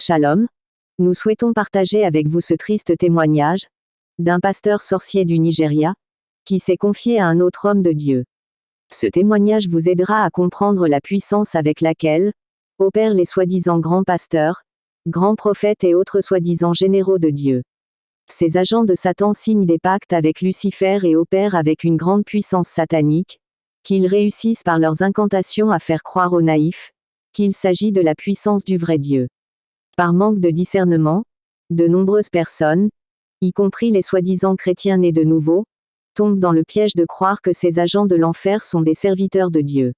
Shalom. Nous souhaitons partager avec vous ce triste témoignage d'un pasteur sorcier du Nigeria qui s'est confié à un autre homme de Dieu. Ce témoignage vous aidera à comprendre la puissance avec laquelle opèrent les soi-disant grands pasteurs, grands prophètes et autres soi-disant généraux de Dieu. Ces agents de Satan signent des pactes avec Lucifer et opèrent avec une grande puissance satanique, qu'ils réussissent par leurs incantations à faire croire aux naïfs qu'il s'agit de la puissance du vrai Dieu. Par manque de discernement, de nombreuses personnes, y compris les soi-disant chrétiens nés de nouveau, tombent dans le piège de croire que ces agents de l'enfer sont des serviteurs de Dieu.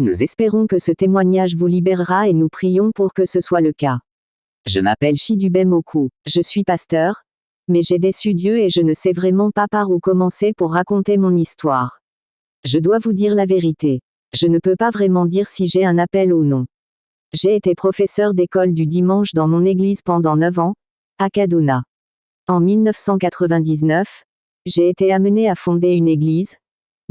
Nous espérons que ce témoignage vous libérera et nous prions pour que ce soit le cas. Je m'appelle Chidubem Oku, je suis pasteur, mais j'ai déçu Dieu et je ne sais vraiment pas par où commencer pour raconter mon histoire. Je dois vous dire la vérité. Je ne peux pas vraiment dire si j'ai un appel ou non. J'ai été professeur d'école du dimanche dans mon église pendant 9 ans, à Kaduna. En 1999, j'ai été amené à fonder une église,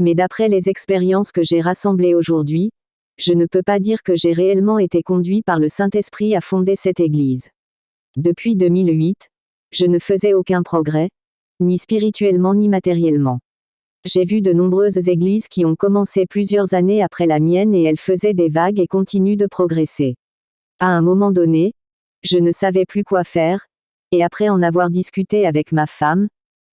mais d'après les expériences que j'ai rassemblées aujourd'hui, je ne peux pas dire que j'ai réellement été conduit par le Saint-Esprit à fonder cette église. Depuis 2008, je ne faisais aucun progrès, ni spirituellement ni matériellement. J'ai vu de nombreuses églises qui ont commencé plusieurs années après la mienne et elles faisaient des vagues et continuent de progresser. À un moment donné, je ne savais plus quoi faire, et après en avoir discuté avec ma femme,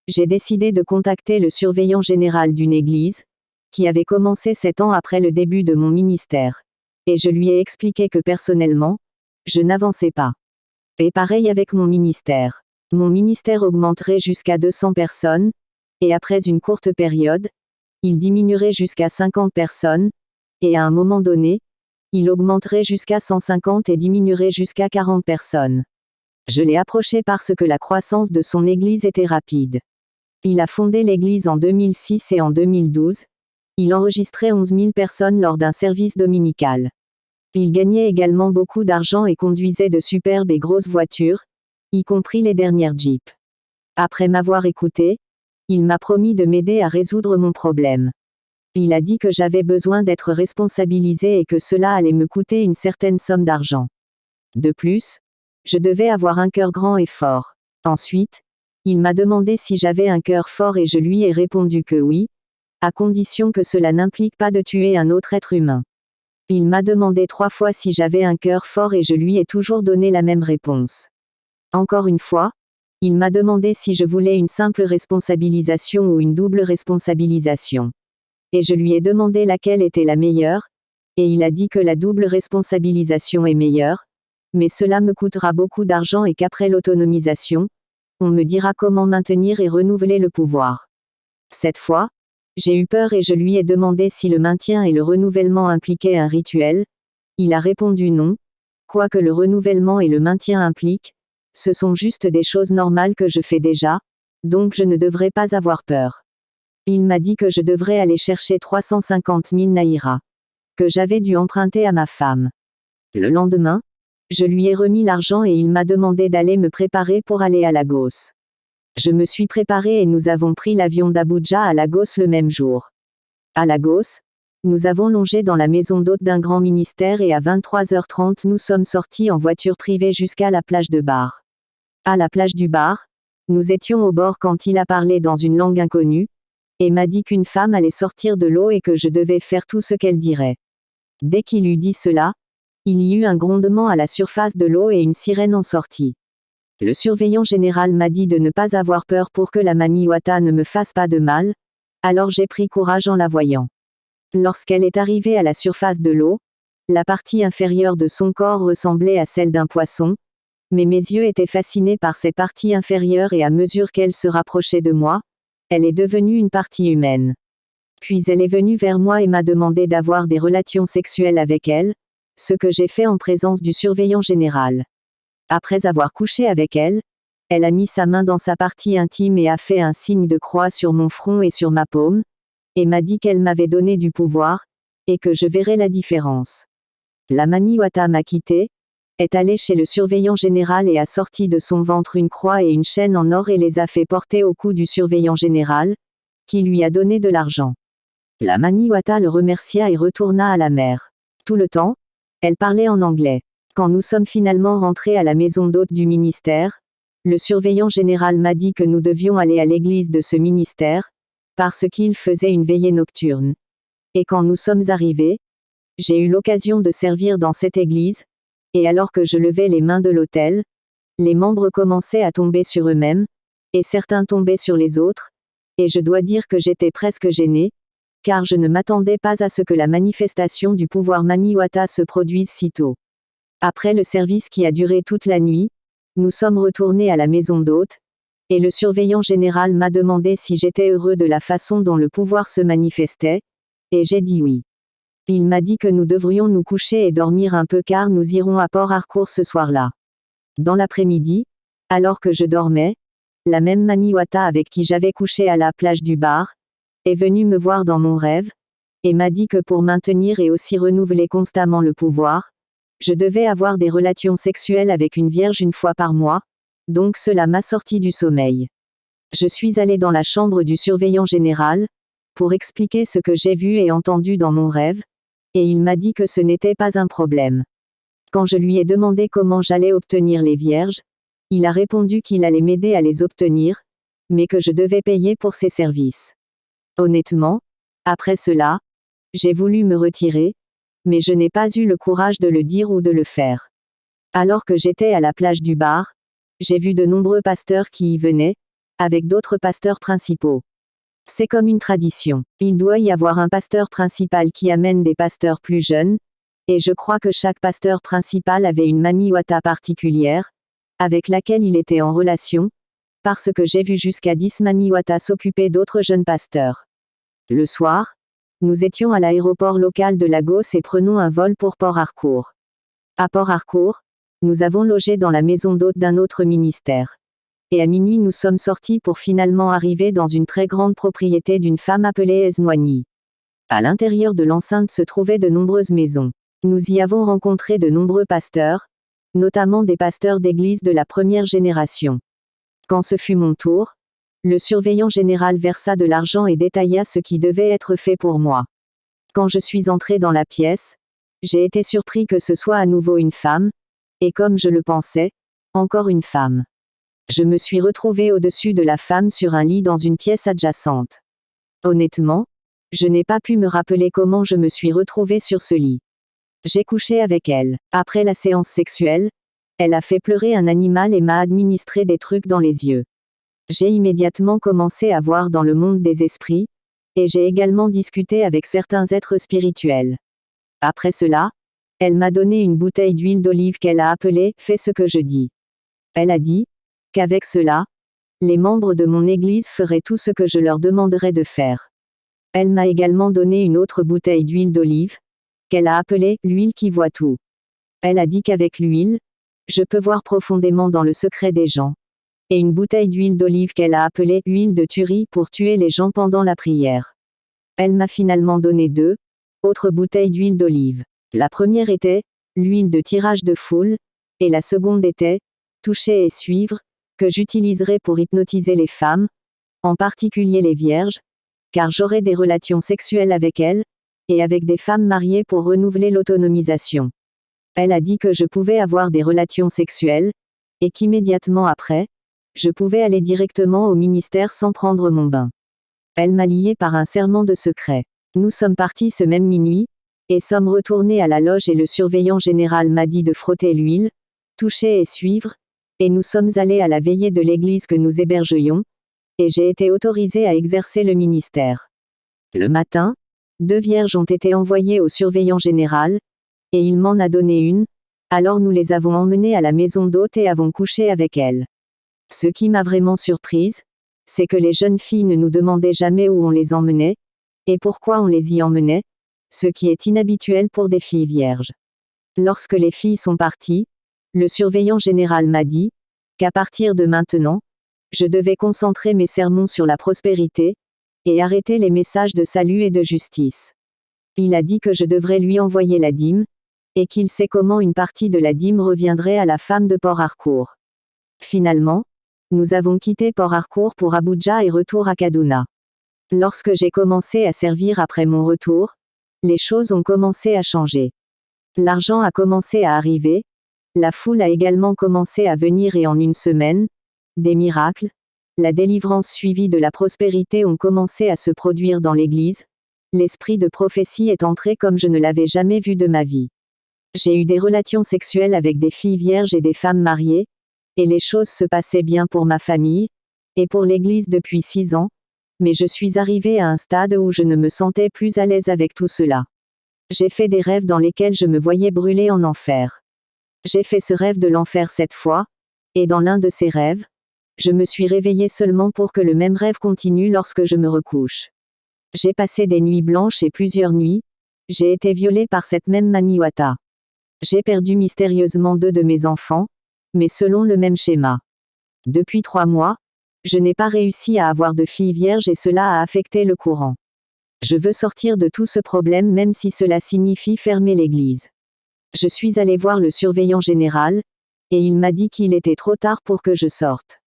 j'ai décidé de contacter le surveillant général d'une église, qui avait commencé 7 ans après le début de mon ministère. Et je lui ai expliqué que personnellement, je n'avançais pas. Et pareil avec mon ministère. Mon ministère augmenterait jusqu'à 200 personnes, et après une courte période, il diminuerait jusqu'à 50 personnes, et à un moment donné, il augmenterait jusqu'à 150 et diminuerait jusqu'à 40 personnes. Je l'ai approché parce que la croissance de son église était rapide. Il a fondé l'église en 2006 et en 2012, il enregistrait 11 000 personnes lors d'un service dominical. Il gagnait également beaucoup d'argent et conduisait de superbes et grosses voitures, y compris les dernières Jeeps. Après m'avoir écouté, il m'a promis de m'aider à résoudre mon problème. Il a dit que j'avais besoin d'être responsabilisé et que cela allait me coûter une certaine somme d'argent. De plus, je devais avoir un cœur grand et fort. Ensuite, il m'a demandé si j'avais un cœur fort et je lui ai répondu que oui, à condition que cela n'implique pas de tuer un autre être humain. Il m'a demandé 3 fois si j'avais un cœur fort et je lui ai toujours donné la même réponse. Encore une fois, il m'a demandé si je voulais une simple responsabilisation ou une double responsabilisation. Et je lui ai demandé laquelle était la meilleure, et il a dit que la double responsabilisation est meilleure, mais cela me coûtera beaucoup d'argent et qu'après l'autonomisation, on me dira comment maintenir et renouveler le pouvoir. Cette fois, j'ai eu peur et je lui ai demandé si le maintien et le renouvellement impliquaient un rituel. Il a répondu non, quoique le renouvellement et le maintien impliquent, ce sont juste des choses normales que je fais déjà, donc je ne devrais pas avoir peur. Il m'a dit que je devrais aller chercher 350 000 naira, que j'avais dû emprunter à ma femme. Le lendemain, je lui ai remis l'argent et il m'a demandé d'aller me préparer pour aller à Lagos. Je me suis préparé et nous avons pris l'avion d'Abuja à Lagos le même jour. À Lagos, nous avons longé dans la maison d'hôte d'un grand ministère et à 23h30 nous sommes sortis en voiture privée jusqu'à la plage de Bar. À la plage du Bar, nous étions au bord quand il a parlé dans une langue inconnue, et m'a dit qu'une femme allait sortir de l'eau et que je devais faire tout ce qu'elle dirait. Dès qu'il eut dit cela, il y eut un grondement à la surface de l'eau et une sirène en sortit. Le surveillant général m'a dit de ne pas avoir peur pour que la mamie Wata ne me fasse pas de mal, alors j'ai pris courage en la voyant. Lorsqu'elle est arrivée à la surface de l'eau, la partie inférieure de son corps ressemblait à celle d'un poisson, mais mes yeux étaient fascinés par cette partie inférieure et à mesure qu'elle se rapprochait de moi, elle est devenue une partie humaine. Puis elle est venue vers moi et m'a demandé d'avoir des relations sexuelles avec elle, ce que j'ai fait en présence du surveillant général. Après avoir couché avec elle, elle a mis sa main dans sa partie intime et a fait un signe de croix sur mon front et sur ma paume, et m'a dit qu'elle m'avait donné du pouvoir, et que je verrais la différence. La mamie Wata m'a quitté, est allée chez le surveillant général et a sorti de son ventre une croix et une chaîne en or et les a fait porter au cou du surveillant général, qui lui a donné de l'argent. La mamie Wata le remercia et retourna à la mer. Tout le temps, elle parlait en anglais. Quand nous sommes finalement rentrés à la maison d'hôte du ministère, le surveillant général m'a dit que nous devions aller à l'église de ce ministère, parce qu'il faisait une veillée nocturne. Et quand nous sommes arrivés, j'ai eu l'occasion de servir dans cette église, et alors que je levais les mains de l'autel, les membres commençaient à tomber sur eux-mêmes, et certains tombaient sur les autres, et je dois dire que j'étais presque gêné, car je ne m'attendais pas à ce que la manifestation du pouvoir Mamiwata se produise si tôt. Après le service qui a duré toute la nuit, nous sommes retournés à la maison d'hôte, et le surveillant général m'a demandé si j'étais heureux de la façon dont le pouvoir se manifestait, et j'ai dit oui. Il m'a dit que nous devrions nous coucher et dormir un peu car nous irons à Port Harcourt ce soir-là. Dans l'après-midi, alors que je dormais, la même Mamiwata avec qui j'avais couché à la plage du bar, est venue me voir dans mon rêve, et m'a dit que pour maintenir et aussi renouveler constamment le pouvoir, je devais avoir des relations sexuelles avec une vierge une fois par mois, donc cela m'a sorti du sommeil. Je suis allé dans la chambre du surveillant général, pour expliquer ce que j'ai vu et entendu dans mon rêve, et il m'a dit que ce n'était pas un problème. Quand je lui ai demandé comment j'allais obtenir les vierges, il a répondu qu'il allait m'aider à les obtenir, mais que je devais payer pour ses services. Honnêtement, après cela, j'ai voulu me retirer, mais je n'ai pas eu le courage de le dire ou de le faire. Alors que j'étais à la plage du bar, j'ai vu de nombreux pasteurs qui y venaient, avec d'autres pasteurs principaux. C'est comme une tradition. Il doit y avoir un pasteur principal qui amène des pasteurs plus jeunes, et je crois que chaque pasteur principal avait une Mamiwata particulière, avec laquelle il était en relation, parce que j'ai vu jusqu'à 10 Mamiwata s'occuper d'autres jeunes pasteurs. Le soir, nous étions à l'aéroport local de Lagos et prenons un vol pour Port Harcourt. À Port Harcourt, nous avons logé dans la maison d'hôte d'un autre ministère. Et à minuit nous sommes sortis pour finalement arriver dans une très grande propriété d'une femme appelée Esmoigny. À l'intérieur de l'enceinte se trouvaient de nombreuses maisons. Nous y avons rencontré de nombreux pasteurs, notamment des pasteurs d'église de la première génération. Quand ce fut mon tour, le surveillant général versa de l'argent et détailla ce qui devait être fait pour moi. Quand je suis entré dans la pièce, j'ai été surpris que ce soit à nouveau une femme, et comme je le pensais, encore une femme. Je me suis retrouvé au-dessus de la femme sur un lit dans une pièce adjacente. Honnêtement, je n'ai pas pu me rappeler comment je me suis retrouvé sur ce lit. J'ai couché avec elle. Après la séance sexuelle, elle a fait pleurer un animal et m'a administré des trucs dans les yeux. J'ai immédiatement commencé à voir dans le monde des esprits, et j'ai également discuté avec certains êtres spirituels. Après cela, elle m'a donné une bouteille d'huile d'olive qu'elle a appelée « Fais ce que je dis ». Elle a dit qu'avec cela, les membres de mon église feraient tout ce que je leur demanderais de faire. Elle m'a également donné une autre bouteille d'huile d'olive, qu'elle a appelée « l'huile qui voit tout ». Elle a dit qu'avec l'huile, je peux voir profondément dans le secret des gens. Et une bouteille d'huile d'olive qu'elle a appelée « huile de tuerie » pour tuer les gens pendant la prière. Elle m'a finalement donné 2 autres bouteilles d'huile d'olive. La première était « l'huile de tirage de foule » et la seconde était « toucher et suivre » que j'utiliserai pour hypnotiser les femmes, en particulier les vierges, car j'aurai des relations sexuelles avec elles, et avec des femmes mariées pour renouveler l'autonomisation. Elle a dit que je pouvais avoir des relations sexuelles, et qu'immédiatement après, je pouvais aller directement au ministère sans prendre mon bain. Elle m'a lié par un serment de secret. Nous sommes partis ce même minuit, et sommes retournés à la loge et le surveillant général m'a dit de frotter l'huile, toucher et suivre, et nous sommes allés à la veillée de l'église que nous hébergions, et j'ai été autorisé à exercer le ministère. Le matin, 2 vierges ont été envoyées au surveillant général, et il m'en a donné une, alors nous les avons emmenées à la maison d'hôte et avons couché avec elles. Ce qui m'a vraiment surprise, c'est que les jeunes filles ne nous demandaient jamais où on les emmenait, et pourquoi on les y emmenait, ce qui est inhabituel pour des filles vierges. Lorsque les filles sont parties, le surveillant général m'a dit qu'à partir de maintenant, je devais concentrer mes sermons sur la prospérité, et arrêter les messages de salut et de justice. Il a dit que je devrais lui envoyer la dîme, et qu'il sait comment une partie de la dîme reviendrait à la femme de Port Harcourt. Finalement, nous avons quitté Port Harcourt pour Abuja et retour à Kaduna. Lorsque j'ai commencé à servir après mon retour, les choses ont commencé à changer. L'argent a commencé à arriver, La foule a également commencé à venir et en une semaine, des miracles, la délivrance suivie de la prospérité ont commencé à se produire dans l'Église. L'esprit de prophétie est entré comme je ne l'avais jamais vu de ma vie. J'ai eu des relations sexuelles avec des filles vierges et des femmes mariées, et les choses se passaient bien pour ma famille, et pour l'Église depuis 6 ans, mais je suis arrivé à un stade où je ne me sentais plus à l'aise avec tout cela. J'ai fait des rêves dans lesquels je me voyais brûler en enfer. J'ai fait ce rêve de l'enfer 7 fois, et dans l'un de ces rêves, je me suis réveillé seulement pour que le même rêve continue lorsque je me recouche. J'ai passé des nuits blanches et plusieurs nuits, j'ai été violée par cette même Mami Wata. J'ai perdu mystérieusement 2 de mes enfants, mais selon le même schéma. Depuis 3 mois, je n'ai pas réussi à avoir de filles vierges et cela a affecté le courant. Je veux sortir de tout ce problème même si cela signifie fermer l'église. Je suis allé voir le surveillant général, et il m'a dit qu'il était trop tard pour que je sorte.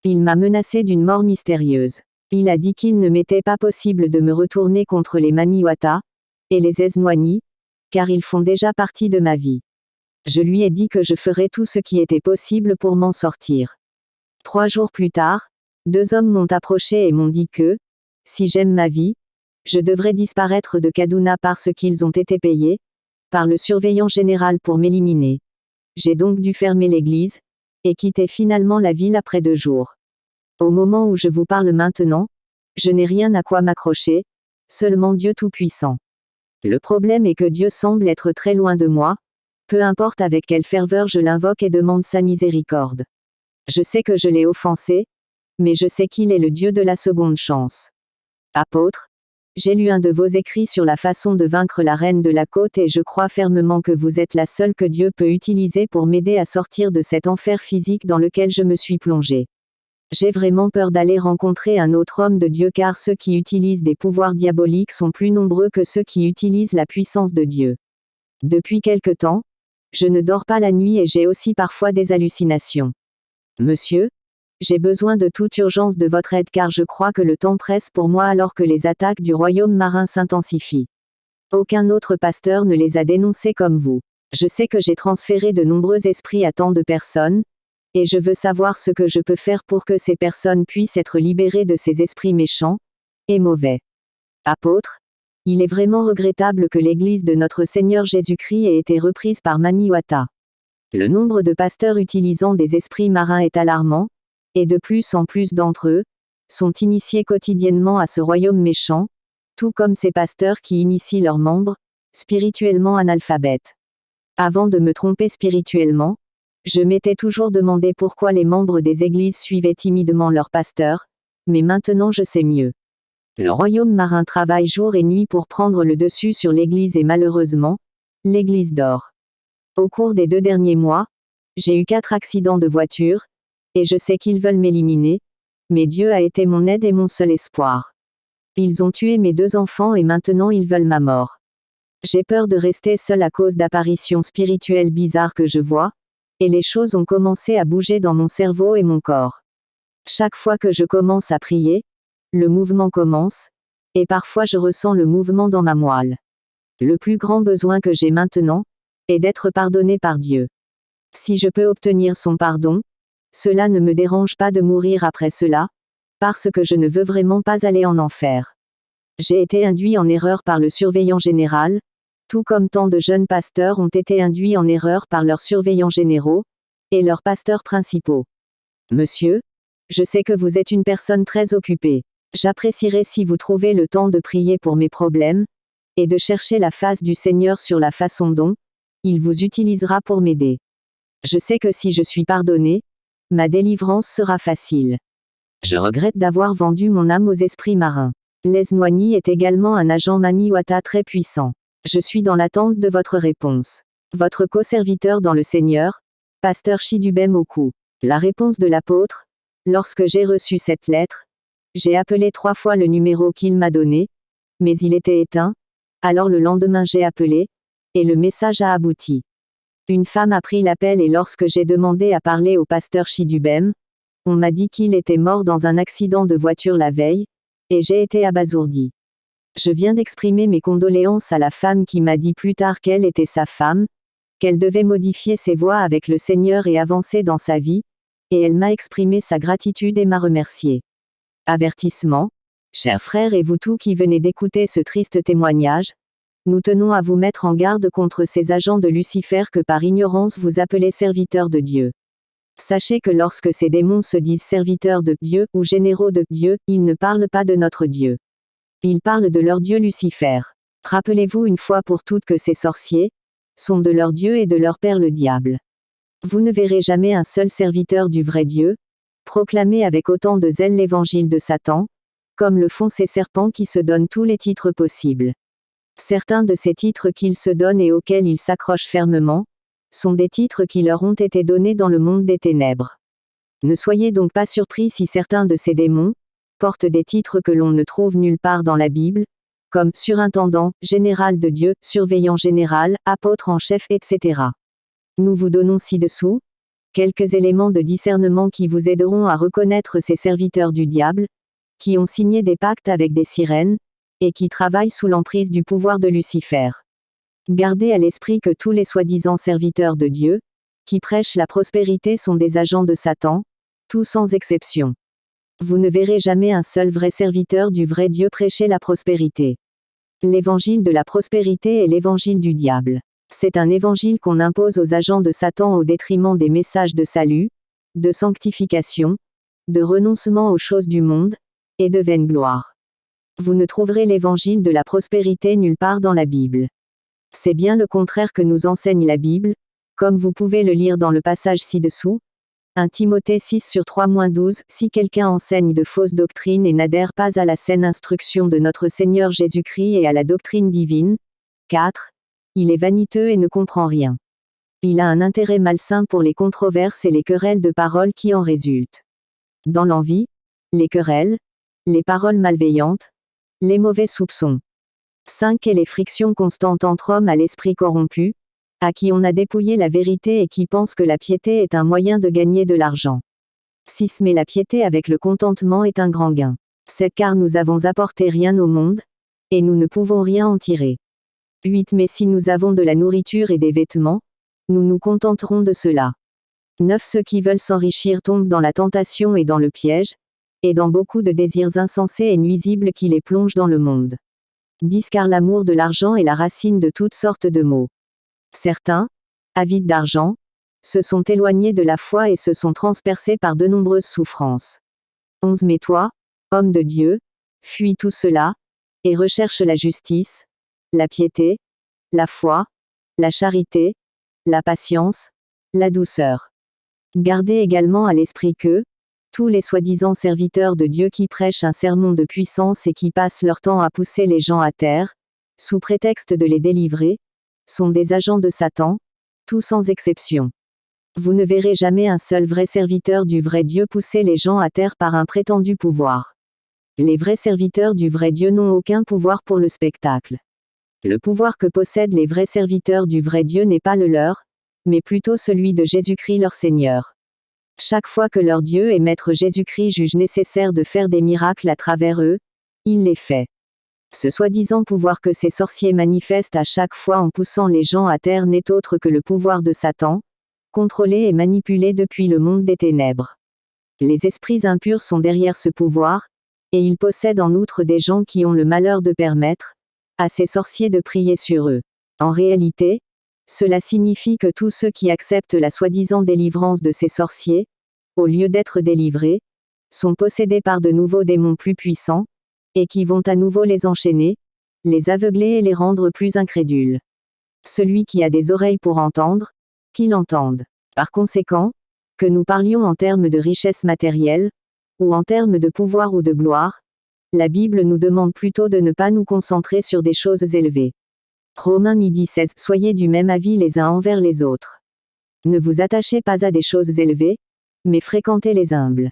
Il m'a menacé d'une mort mystérieuse. Il a dit qu'il ne m'était pas possible de me retourner contre les Mami Wata et les Esmoigny, car ils font déjà partie de ma vie. Je lui ai dit que je ferais tout ce qui était possible pour m'en sortir. 3 jours plus tard, 2 hommes m'ont approché et m'ont dit que, si j'aime ma vie, je devrais disparaître de Kaduna parce qu'ils ont été payés par le surveillant général pour m'éliminer. J'ai donc dû fermer l'église et quitter finalement la ville après 2 jours. Au moment où je vous parle maintenant, je n'ai rien à quoi m'accrocher, seulement Dieu Tout-Puissant. Le problème est que Dieu semble être très loin de moi, peu importe avec quelle ferveur je l'invoque et demande sa miséricorde. Je sais que je l'ai offensé, mais je sais qu'il est le Dieu de la seconde chance. Apôtre, j'ai lu un de vos écrits sur la façon de vaincre la reine de la côte et je crois fermement que vous êtes la seule que Dieu peut utiliser pour m'aider à sortir de cet enfer physique dans lequel je me suis plongé. J'ai vraiment peur d'aller rencontrer un autre homme de Dieu car ceux qui utilisent des pouvoirs diaboliques sont plus nombreux que ceux qui utilisent la puissance de Dieu. Depuis quelque temps, je ne dors pas la nuit et j'ai aussi parfois des hallucinations. Monsieur, j'ai besoin de toute urgence de votre aide car je crois que le temps presse pour moi alors que les attaques du royaume marin s'intensifient. Aucun autre pasteur ne les a dénoncées comme vous. Je sais que j'ai transféré de nombreux esprits à tant de personnes, et je veux savoir ce que je peux faire pour que ces personnes puissent être libérées de ces esprits méchants et mauvais. Apôtre, il est vraiment regrettable que l'Église de notre Seigneur Jésus-Christ ait été reprise par Mami Wata. Le nombre de pasteurs utilisant des esprits marins est alarmant, et de plus en plus d'entre eux sont initiés quotidiennement à ce royaume méchant, tout comme ces pasteurs qui initient leurs membres, spirituellement analphabètes. Avant de me tromper spirituellement, je m'étais toujours demandé pourquoi les membres des églises suivaient timidement leurs pasteurs, mais maintenant je sais mieux. Le royaume marin travaille jour et nuit pour prendre le dessus sur l'église et malheureusement, l'église dort. Au cours des 2 derniers mois, j'ai eu 4 accidents de voiture, et je sais qu'ils veulent m'éliminer, mais Dieu a été mon aide et mon seul espoir. Ils ont tué mes 2 enfants et maintenant ils veulent ma mort. J'ai peur de rester seule à cause d'apparitions spirituelles bizarres que je vois, et les choses ont commencé à bouger dans mon cerveau et mon corps. Chaque fois que je commence à prier, le mouvement commence, et parfois je ressens le mouvement dans ma moelle. Le plus grand besoin que j'ai maintenant est d'être pardonné par Dieu. Si je peux obtenir son pardon, cela ne me dérange pas de mourir après cela, parce que je ne veux vraiment pas aller en enfer. J'ai été induit en erreur par le surveillant général, tout comme tant de jeunes pasteurs ont été induits en erreur par leurs surveillants généraux et leurs pasteurs principaux. Monsieur, je sais que vous êtes une personne très occupée. J'apprécierais si vous trouvez le temps de prier pour mes problèmes et de chercher la face du Seigneur sur la façon dont il vous utilisera pour m'aider. Je sais que si je suis pardonné, ma délivrance sera facile. Je regrette d'avoir vendu mon âme aux esprits marins. L'Esmoigny est également un agent Mami Wata très puissant. Je suis dans l'attente de votre réponse. Votre co-serviteur dans le Seigneur, Pasteur Chidubem Oku. La réponse de l'apôtre. Lorsque j'ai reçu cette lettre, j'ai appelé 3 fois le numéro qu'il m'a donné, mais il était éteint. Alors le lendemain j'ai appelé, et le message a abouti. Une femme a pris l'appel et lorsque j'ai demandé à parler au pasteur Chidubem, on m'a dit qu'il était mort dans un accident de voiture la veille, et j'ai été abasourdi. Je viens d'exprimer mes condoléances à la femme qui m'a dit plus tard qu'elle était sa femme, qu'elle devait modifier ses voies avec le Seigneur et avancer dans sa vie, et elle m'a exprimé sa gratitude et m'a remercié. Avertissement. Chers frères et vous tous qui venez d'écouter ce triste témoignage, nous tenons à vous mettre en garde contre ces agents de Lucifer que par ignorance vous appelez serviteurs de Dieu. Sachez que lorsque ces démons se disent serviteurs de Dieu ou généraux de Dieu, ils ne parlent pas de notre Dieu. Ils parlent de leur Dieu Lucifer. Rappelez-vous une fois pour toutes que ces sorciers sont de leur Dieu et de leur père le diable. Vous ne verrez jamais un seul serviteur du vrai Dieu proclamer avec autant de zèle l'évangile de Satan, comme le font ces serpents qui se donnent tous les titres possibles. Certains de ces titres qu'ils se donnent et auxquels ils s'accrochent fermement, sont des titres qui leur ont été donnés dans le monde des ténèbres. Ne soyez donc pas surpris si certains de ces démons portent des titres que l'on ne trouve nulle part dans la Bible, comme surintendant, général de Dieu, surveillant général, apôtre en chef, etc. Nous vous donnons ci-dessous quelques éléments de discernement qui vous aideront à reconnaître ces serviteurs du diable, qui ont signé des pactes avec des sirènes, et qui travaillent sous l'emprise du pouvoir de Lucifer. Gardez à l'esprit que tous les soi-disant serviteurs de Dieu, qui prêchent la prospérité sont des agents de Satan, tous sans exception. Vous ne verrez jamais un seul vrai serviteur du vrai Dieu prêcher la prospérité. L'évangile de la prospérité est l'évangile du diable. C'est un évangile qu'on impose aux agents de Satan au détriment des messages de salut, de sanctification, de renoncement aux choses du monde, et de vaine gloire. Vous ne trouverez l'évangile de la prospérité nulle part dans la Bible. C'est bien le contraire que nous enseigne la Bible, comme vous pouvez le lire dans le passage ci-dessous. 1 Timothée 6/3-12 Si quelqu'un enseigne de fausses doctrines et n'adhère pas à la saine instruction de notre Seigneur Jésus-Christ et à la doctrine divine. 4. Il est vaniteux et ne comprend rien. Il a un intérêt malsain pour les controverses et les querelles de paroles qui en résultent. Dans l'envie, les querelles, les paroles malveillantes, les mauvais soupçons. 5 Et les frictions constantes entre hommes à l'esprit corrompu, à qui on a dépouillé la vérité et qui pensent que la piété est un moyen de gagner de l'argent. 6 Mais la piété avec le contentement est un grand gain. 7 Car nous avons apporté rien au monde, et nous ne pouvons rien en tirer. 8 Mais si nous avons de la nourriture et des vêtements, nous nous contenterons de cela. 9 Ceux qui veulent s'enrichir tombent dans la tentation et dans le piège, et dans beaucoup de désirs insensés et nuisibles qui les plongent dans le monde. 10 Car l'amour de l'argent est la racine de toutes sortes de maux. Certains, avides d'argent, se sont éloignés de la foi et se sont transpercés par de nombreuses souffrances. 11 Mais toi, homme de Dieu, fuis tout cela, et recherche la justice, la piété, la foi, la charité, la patience, la douceur. Gardez également à l'esprit que, tous les soi-disant serviteurs de Dieu qui prêchent un sermon de puissance et qui passent leur temps à pousser les gens à terre, sous prétexte de les délivrer, sont des agents de Satan, tous sans exception. Vous ne verrez jamais un seul vrai serviteur du vrai Dieu pousser les gens à terre par un prétendu pouvoir. Les vrais serviteurs du vrai Dieu n'ont aucun pouvoir pour le spectacle. Le pouvoir que possèdent les vrais serviteurs du vrai Dieu n'est pas le leur, mais plutôt celui de Jésus-Christ leur Seigneur. Chaque fois que leur Dieu et Maître Jésus-Christ juge nécessaire de faire des miracles à travers eux, il les fait. Ce soi-disant pouvoir que ces sorciers manifestent à chaque fois en poussant les gens à terre n'est autre que le pouvoir de Satan, contrôlé et manipulé depuis le monde des ténèbres. Les esprits impurs sont derrière ce pouvoir, et ils possèdent en outre des gens qui ont le malheur de permettre à ces sorciers de prier sur eux. En réalité, cela signifie que tous ceux qui acceptent la soi-disant délivrance de ces sorciers, au lieu d'être délivrés, sont possédés par de nouveaux démons plus puissants, et qui vont à nouveau les enchaîner, les aveugler et les rendre plus incrédules. Celui qui a des oreilles pour entendre, qu'il entende. Par conséquent, que nous parlions en termes de richesse matérielle, ou en termes de pouvoir ou de gloire, la Bible nous demande plutôt de ne pas nous concentrer sur des choses élevées. Romains 16 Soyez du même avis les uns envers les autres. Ne vous attachez pas à des choses élevées, mais fréquentez les humbles.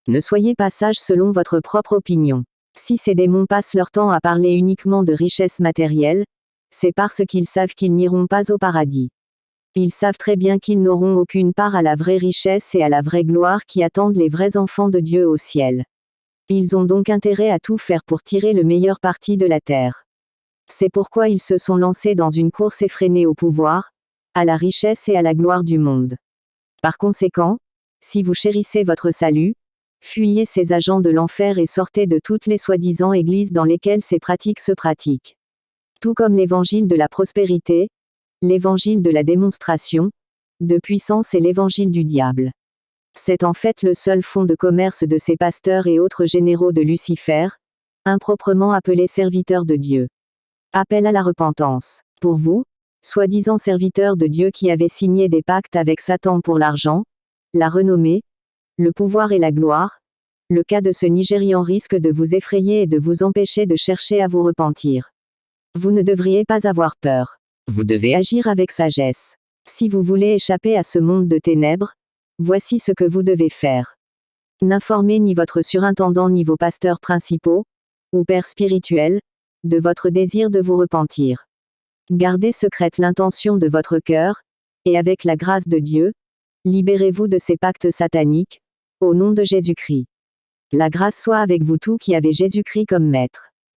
Ne soyez pas sages selon votre propre opinion. Si ces démons passent leur temps à parler uniquement de richesse matérielle, c'est parce qu'ils savent qu'ils n'iront pas au paradis. Ils savent très bien qu'ils n'auront aucune part à la vraie richesse et à la vraie gloire qui attendent les vrais enfants de Dieu au ciel. Ils ont donc intérêt à tout faire pour tirer le meilleur parti de la terre. C'est pourquoi ils se sont lancés dans une course effrénée au pouvoir, à la richesse et à la gloire du monde. Par conséquent, si vous chérissez votre salut, fuyez ces agents de l'enfer et sortez de toutes les soi-disant églises dans lesquelles ces pratiques se pratiquent. Tout comme l'évangile de la prospérité, l'évangile de la démonstration, de puissance et l'évangile du diable. C'est en fait le seul fonds de commerce de ces pasteurs et autres généraux de Lucifer, improprement appelés serviteurs de Dieu. Appel à la repentance. Pour vous, soi-disant serviteurs de Dieu qui avez signé des pactes avec Satan pour l'argent, la renommée, le pouvoir et la gloire, le cas de ce Nigérian risque de vous effrayer et de vous empêcher de chercher à vous repentir. Vous ne devriez pas avoir peur. Vous devez agir avec sagesse. Si vous voulez échapper à ce monde de ténèbres, voici ce que vous devez faire. N'informez ni votre surintendant ni vos pasteurs principaux, ou pères spirituels, de votre désir de vous repentir. Gardez secrète l'intention de votre cœur, et avec la grâce de Dieu, libérez-vous de ces pactes sataniques, au nom de Jésus-Christ. La grâce soit avec vous tous qui avez Jésus-Christ comme maître.